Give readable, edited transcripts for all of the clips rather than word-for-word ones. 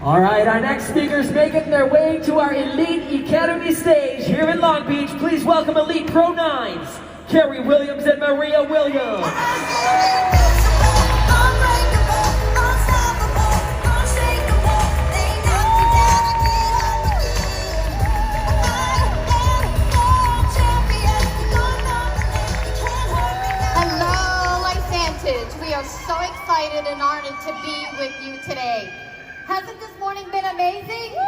All right, our next speakers making their way to our Elite Academy stage here in Long Beach. Please welcome Elite Pro 9s, Kerry Williams and Maria Williams. We are so excited and honored to be with you today. Hasn't this morning been amazing? Woo!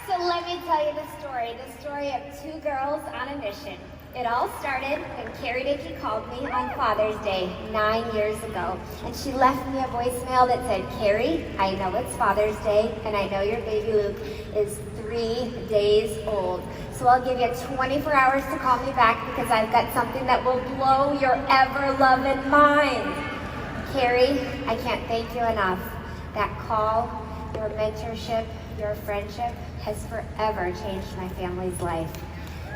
So let me tell you the story of two girls on a mission. It all started when Kerry called me on Father's Day 9 years ago, and she left me a voicemail that said, "Kerry, I know it's Father's Day, and I know your baby Luke is 3 days old. So I'll give you 24 hours to call me back because I've got something that will blow your ever-loving mind." Kerry, I can't thank you enough. That call, your mentorship, your friendship has forever changed my family's life.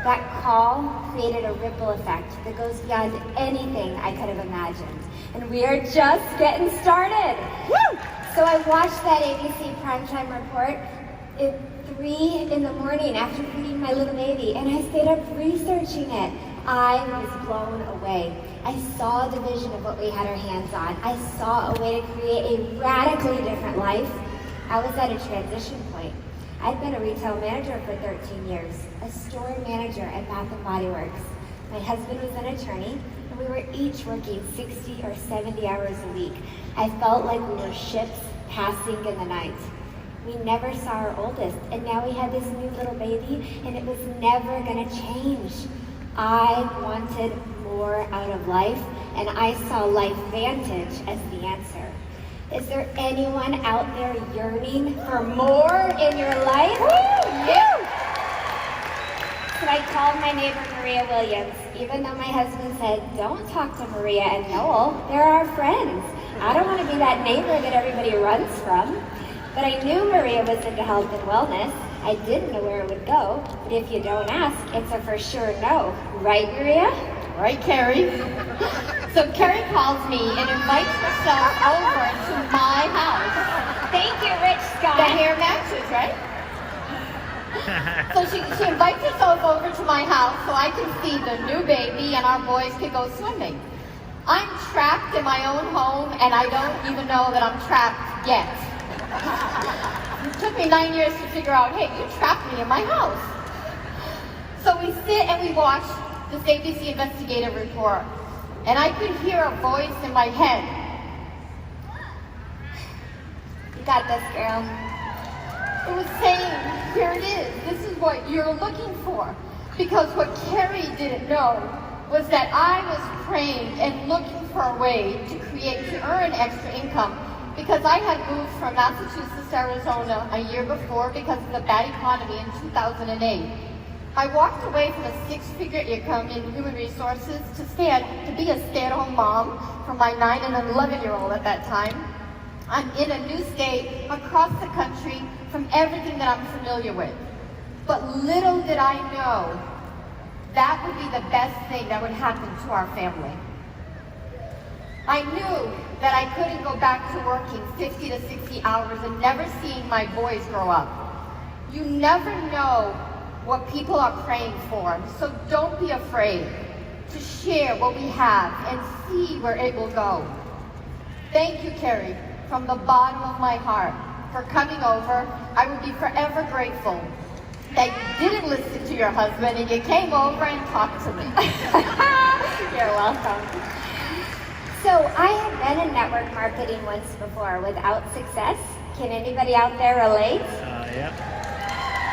That call created a ripple effect that goes beyond anything I could have imagined. And we are just getting started. Woo! So I watched that ABC primetime report at 3 in the morning after feeding my little baby, and I stayed up researching it. I was blown away. I saw the vision of what we had our hands on. I saw a way to create a radically different life. I was at a transition point. I'd been a retail manager for 13 years, a store manager at Bath & Body Works. My husband was an attorney, and we were each working 60 or 70 hours a week. I felt like we were ships passing in the night. We never saw our oldest, and now we had this new little baby, and it was never gonna change. I wanted more out of life, and I saw Life Vantage as the answer. Is there anyone out there yearning for more in your life? Yeah. So I called my neighbor Maria Williams, even though my husband said, "Don't talk to Maria and Noel, they're our friends. I don't want to be that neighbor that everybody runs from." But I knew Maria was into health and wellness. I didn't know where it would go, but if you don't ask, it's a for sure no. Right, Maria? Right, Kerry. So Kerry calls me and invites herself over to my house. Thank you, Rich Scott. The hair matches, right? So she invites herself over to my house so I can see the new baby and our boys can go swimming. I'm trapped in my own home, and I don't even know that I'm trapped yet. It took me 9 years to figure out, hey, you trapped me in my house. So we sit and we watch this ABC investigative report, and I could hear a voice in my head. You got this, girl. It was saying, here it is. This is what you're looking for. Because what Kerry didn't know was that I was praying and looking for a way to earn extra income. Because I had moved from Massachusetts to Arizona a year before because of the bad economy in 2008. I walked away from a 6-figure income in human resources to be a stay-at-home mom for my 9 and 11-year-old at that time. I'm in a new state, across the country, from everything that I'm familiar with. But little did I know that would be the best thing that would happen to our family. I knew that I couldn't go back to working 50 to 60 hours and never seeing my boys grow up. You never know what people are praying for, so don't be afraid to share what we have and see where it will go. Thank you, Kerry, from the bottom of my heart for coming over. I would be forever grateful that you didn't listen to your husband and you came over and talked to me. You're welcome. So I have been in network marketing once before without success. Can anybody out there relate? Yep.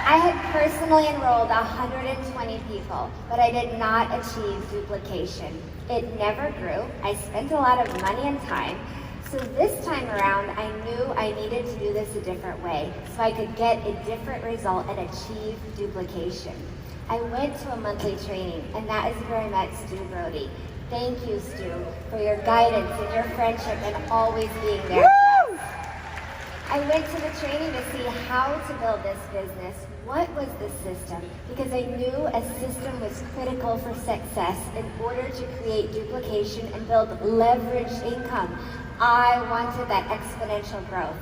I had personally enrolled 120 people, but I did not achieve duplication. It never grew. I spent a lot of money and time. So this time around, I knew I needed to do this a different way so I could get a different result and achieve duplication. I went to a monthly training, and that is where I met Stu Brody. Thank you, Stu, for your guidance and your friendship and always being there. Woo! I went to the training to see how to build this business. What was the system? Because I knew a system was critical for success in order to create duplication and build leveraged income. I wanted that exponential growth.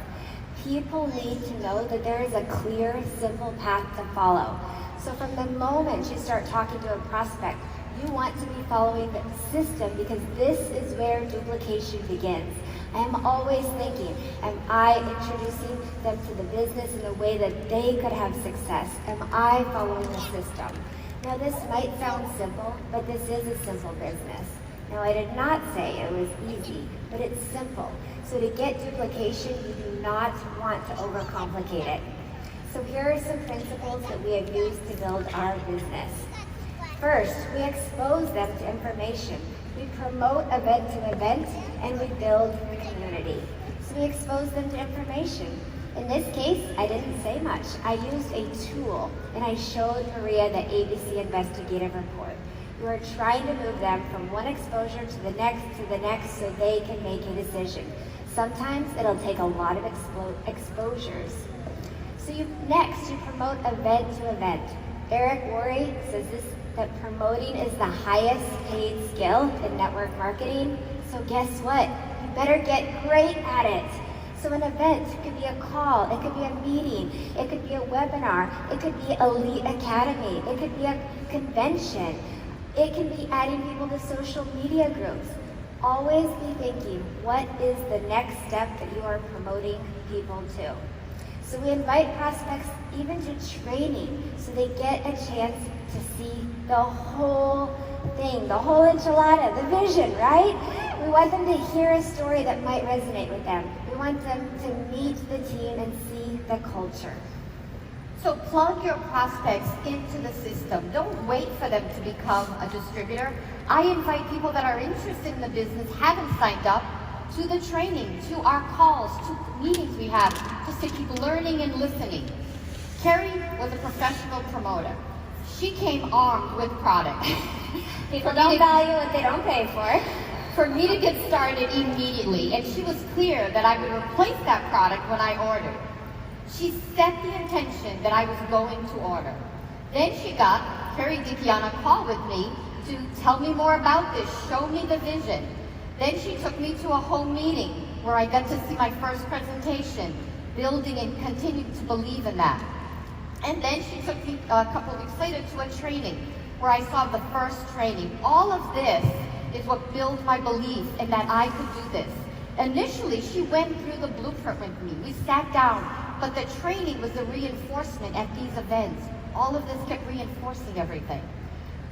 People need to know that there is a clear, simple path to follow. So from the moment you start talking to a prospect, you want to be following the system because this is where duplication begins. I am always thinking, am I introducing them to the business in a way that they could have success? Am I following the system? Now this might sound simple, but this is a simple business. Now I did not say it was easy, but it's simple. So to get duplication, you do not want to overcomplicate it. So here are some principles that we have used to build our business. First, we expose them to information. We promote event to event, and we build the community. So we expose them to information. In this case, I didn't say much. I used a tool, and I showed Maria the ABC investigative report. You are trying to move them from one exposure to the next so they can make a decision. Sometimes it'll take a lot of exposures. So next, you promote event to event. Eric Worre says that promoting is the highest paid skill in network marketing. So guess what? You better get great at it. So an event could be a call, it could be a meeting, it could be a webinar, it could be Elite Academy, it could be a convention, it can be adding people to social media groups. Always be thinking, what is the next step that you are promoting people to? So we invite prospects even to training so they get a chance to see the whole thing, the whole enchilada, the vision, right? We want them to hear a story that might resonate with them. We want them to meet the team and see the culture. So plug your prospects into the system. Don't wait for them to become a distributor. I invite people that are interested in the business, haven't signed up, to the training, to our calls, to meetings we have, just to keep learning and listening. Kerry was a professional promoter. She came armed with product. People don't value what they don't pay for. For me to get started immediately, and she was clear that I would replace that product when I ordered. She set the intention that I was going to order. Then she got Kerry Dickey on a call with me to tell me more about this, show me the vision. Then she took me to a home meeting where I got to see my first presentation, building and continuing to believe in that. And then she took me a couple of weeks later to a training where I saw the first training. All of this is what built my belief in that I could do this. Initially, she went through the blueprint with me. We sat down, but the training was the reinforcement at these events. All of this kept reinforcing everything.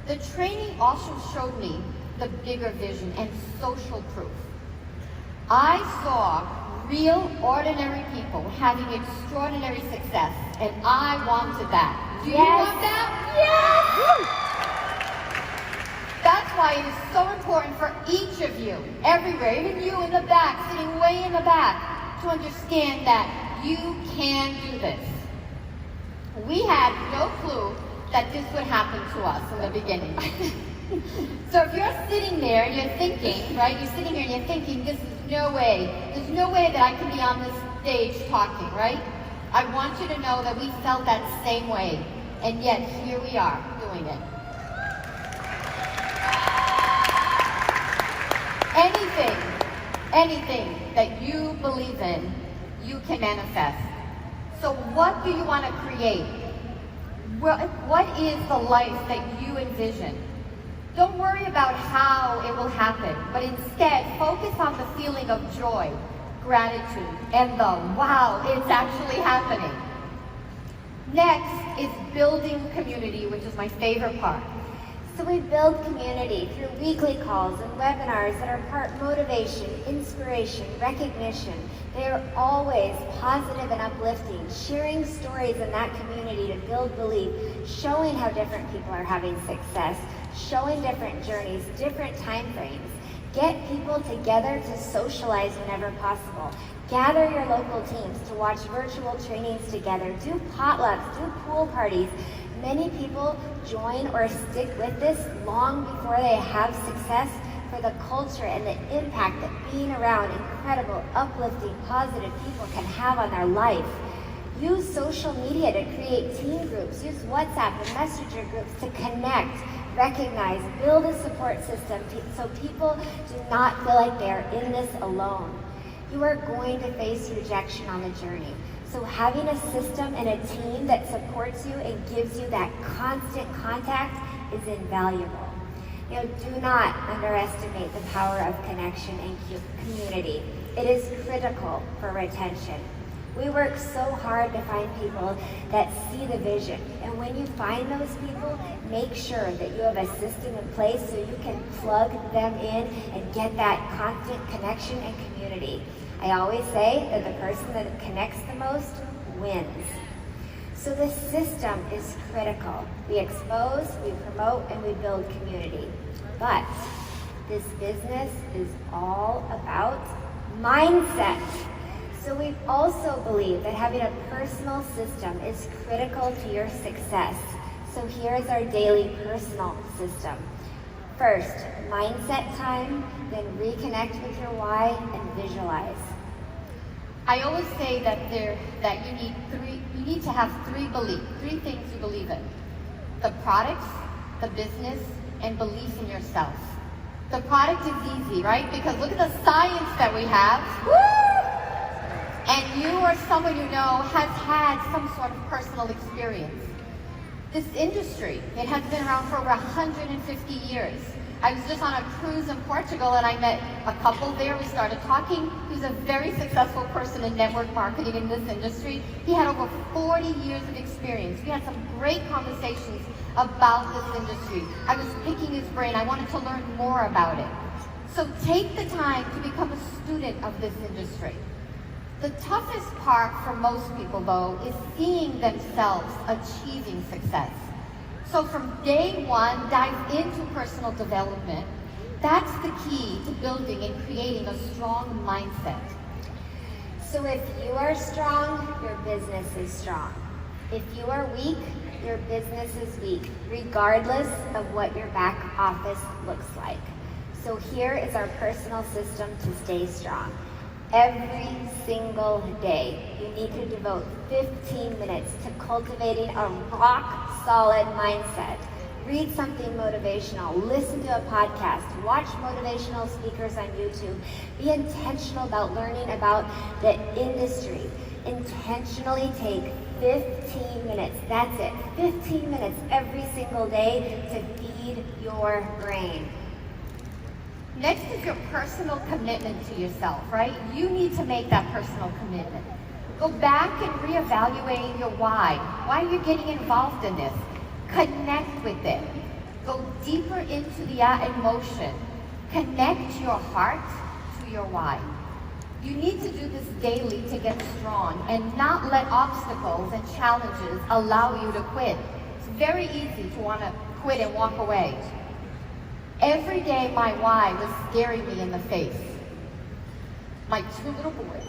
The training also showed me the bigger vision and social proof. I saw real, ordinary people having extraordinary success, and I wanted that. Do you want that? Yes! That's why it is so important for each of you, everywhere, even you in the back, sitting way in the back, to understand that you can do this. We had no clue that this would happen to us in the beginning. So if you're sitting there and you're thinking, right, you're sitting here and you're thinking, there's no way that I can be on this stage talking, right? I want you to know that we felt that same way, and yet here we are doing it. Anything that you believe in, you can manifest. So what do you want to create? What is the life that you envision? Don't worry about how it will happen, but instead focus on the feeling of joy, gratitude, and the wow, it's actually happening. Next is building community, which is my favorite part. So we build community through weekly calls and webinars that are part motivation, inspiration, recognition. They are always positive and uplifting, sharing stories in that community to build belief, showing how different people are having success, showing different journeys, different time frames. Get people together to socialize whenever possible. Gather your local teams to watch virtual trainings together. Do potlucks, do pool parties. Many people join or stick with this long before they have success for the culture and the impact that being around incredible, uplifting, positive people can have on their life. Use social media to create team groups. Use WhatsApp and Messenger groups to connect, recognize, build a support system so people do not feel like they're in this alone. You are going to face rejection on the journey. So having a system and a team that supports you and gives you that constant contact is invaluable. You know, do not underestimate the power of connection and community. It is critical for retention. We work so hard to find people that see the vision. And when you find those people, make sure that you have a system in place so you can plug them in and get that constant connection and community. I always say that the person that connects the most wins. So the system is critical. We expose, we promote, and we build community. But this business is all about mindset. So we also believe that having a personal system is critical to your success. So here's our daily personal system. First, mindset time, then reconnect with your why and visualize. I always say that you need to have three things you believe in. The products, the business, and belief in yourself. The product is easy, right? Because look at the science that we have. Woo! And you or someone you know has had some sort of personal experience. This industry, it has been around for over 150 years. I was just on a cruise in Portugal and I met a couple there. We started talking. He's a very successful person in network marketing in this industry. He had over 40 years of experience. We had some great conversations about this industry. I was picking his brain. I wanted to learn more about it. So take the time to become a student of this industry. The toughest part for most people, though, is seeing themselves achieving success. So from day one, dive into personal development. That's the key to building and creating a strong mindset. So if you are strong, your business is strong. If you are weak, your business is weak, regardless of what your back office looks like. So here is our personal system to stay strong. Every single day, you need to devote 15 minutes to cultivating a rock-solid mindset. Read something motivational, listen to a podcast, watch motivational speakers on YouTube. Be intentional about learning about the industry. Intentionally take 15 minutes, that's it, 15 minutes every single day to feed your brain. Next is your personal commitment to yourself, right? You need to make that personal commitment. Go back and reevaluate your why. Why are you getting involved in this? Connect with it. Go deeper into the emotion. Connect your heart to your why. You need to do this daily to get strong and not let obstacles and challenges allow you to quit. It's very easy to want to quit and walk away. Every day my why was staring me in the face. My two little boys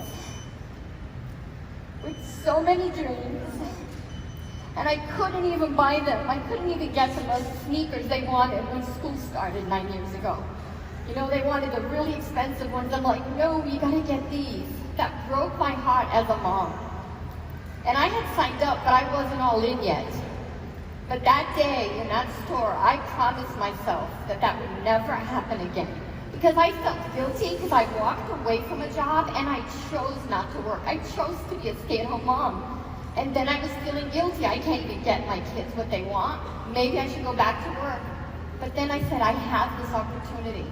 with so many dreams, and I couldn't even buy them. I couldn't even get them the sneakers they wanted when school started 9 years ago. You know, they wanted the really expensive ones. I'm like, no, you gotta get these. That broke my heart as a mom. And I had signed up, but I wasn't all in yet. But that day in that store, I promised myself that that would never happen again. Because I felt guilty because I walked away from a job and I chose not to work. I chose to be a stay-at-home mom. And then I was feeling guilty. I can't even get my kids what they want. Maybe I should go back to work. But then I said, I have this opportunity.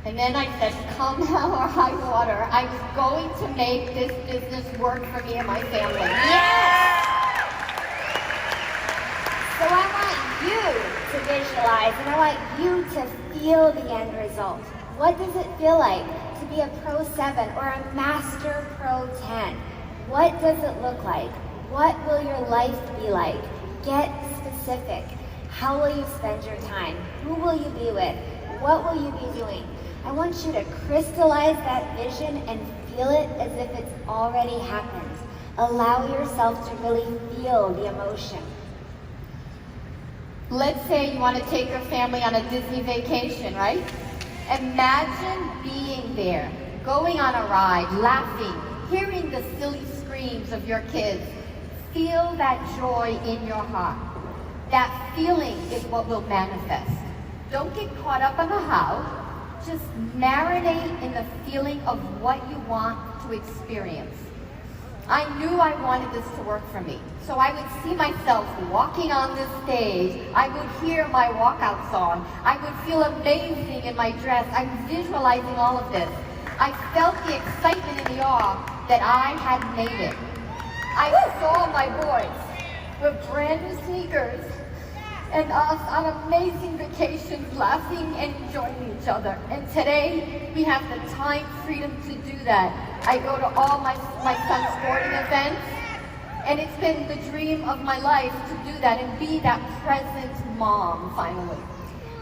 And then I said, come hell or high water, I was going to make this business work for me and my family. Yes! So I want you to visualize and I want you to feel the end result. What does it feel like to be a Pro 7 or a Master Pro 10? What does it look like? What will your life be like? Get specific. How will you spend your time? Who will you be with? What will you be doing? I want you to crystallize that vision and feel it as if it's already happened. Allow yourself to really feel the emotion. Let's say you want to take your family on a Disney vacation, right? Imagine being there, going on a ride, laughing, hearing the silly screams of your kids. Feel that joy in your heart. That feeling is what will manifest. Don't get caught up on the how, Just marinate in the feeling of what you want to experience. I knew I wanted this to work for me. So I would see myself walking on this stage. I would hear my walkout song. I would feel amazing in my dress. I'm visualizing all of this. I felt the excitement and the awe that I had made it. I saw my boys with brand new sneakers and us on amazing vacations, laughing and enjoying each other. And today, we have the time freedom to do that. I go to all my son's sporting events, and it's been the dream of my life to do that and be that present mom, finally.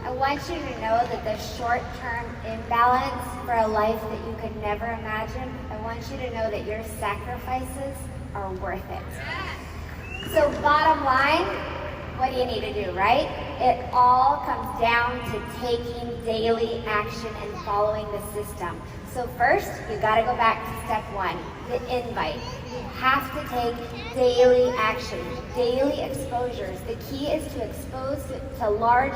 I want you to know that the short-term imbalance for a life that you could never imagine, I want you to know that your sacrifices are worth it. So bottom line, what do you need to do, right? It all comes down to taking daily action and following the system. So first, you gotta go back to step one, the invite. You have to take daily action, daily exposures. The key is to expose to large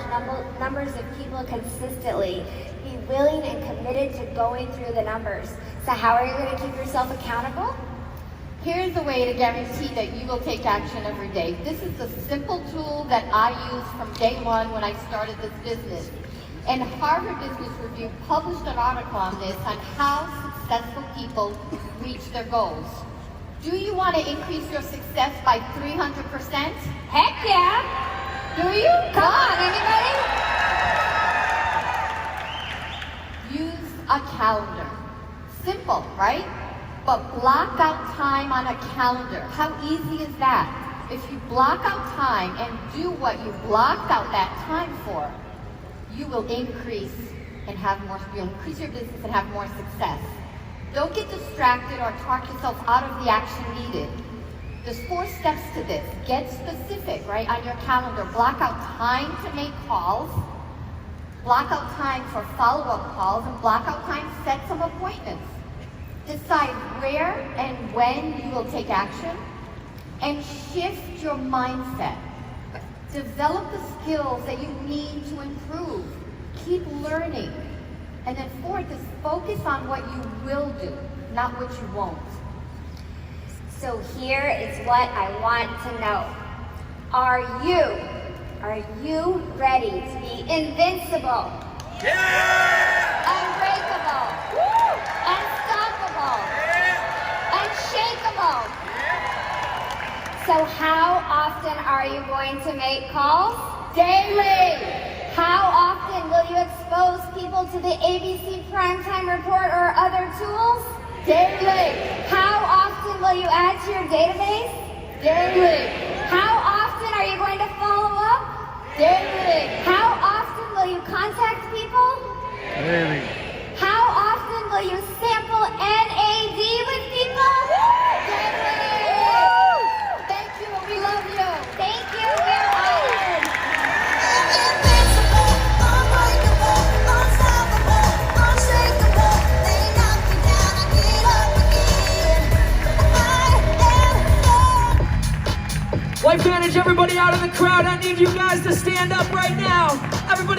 numbers of people consistently. Be willing and committed to going through the numbers. So how are you gonna keep yourself accountable? Here's the way to guarantee that you will take action every day. This is a simple tool that I used from day one when I started this business. And Harvard Business Review published an article on this, on how successful people reach their goals. Do you want to increase your success by 300%? Heck yeah! Do you? Come on, anybody? Use a calendar. Simple, right? But block out time on a calendar. How easy is that? If you block out time and do what you blocked out that time for, you will increase and you'll increase your business and have more success. Don't get distracted or talk yourself out of the action needed. There's 4 steps to this. Get specific, right, on your calendar. Block out time to make calls, block out time for follow-up calls, and block out time to set some appointments. Decide where and when you will take action, and shift your mindset. Develop the skills that you need to improve. Keep learning. And then 4th is focus on what you will do, not what you won't. So here is what I want to know. Are you ready to be invincible? Yeah! Unbreakable? Unstoppable? Unshakable? So how often are you going to make calls? Daily! How often will you expose people to the ABC Primetime Report or other tools? Daily! How often will you add to your database? Daily! How often are you going to follow up? Daily! How often will you contact people? Daily. How often will you sample NAD with people? Daily! Thank you, and we love you. Thank you, we're honored. Invincible, unbreakable, unstoppable, unshakable. They knock me down, I get up again. I am Life Vantage, everybody out in the crowd, I need you guys to stand up right now. Everybody.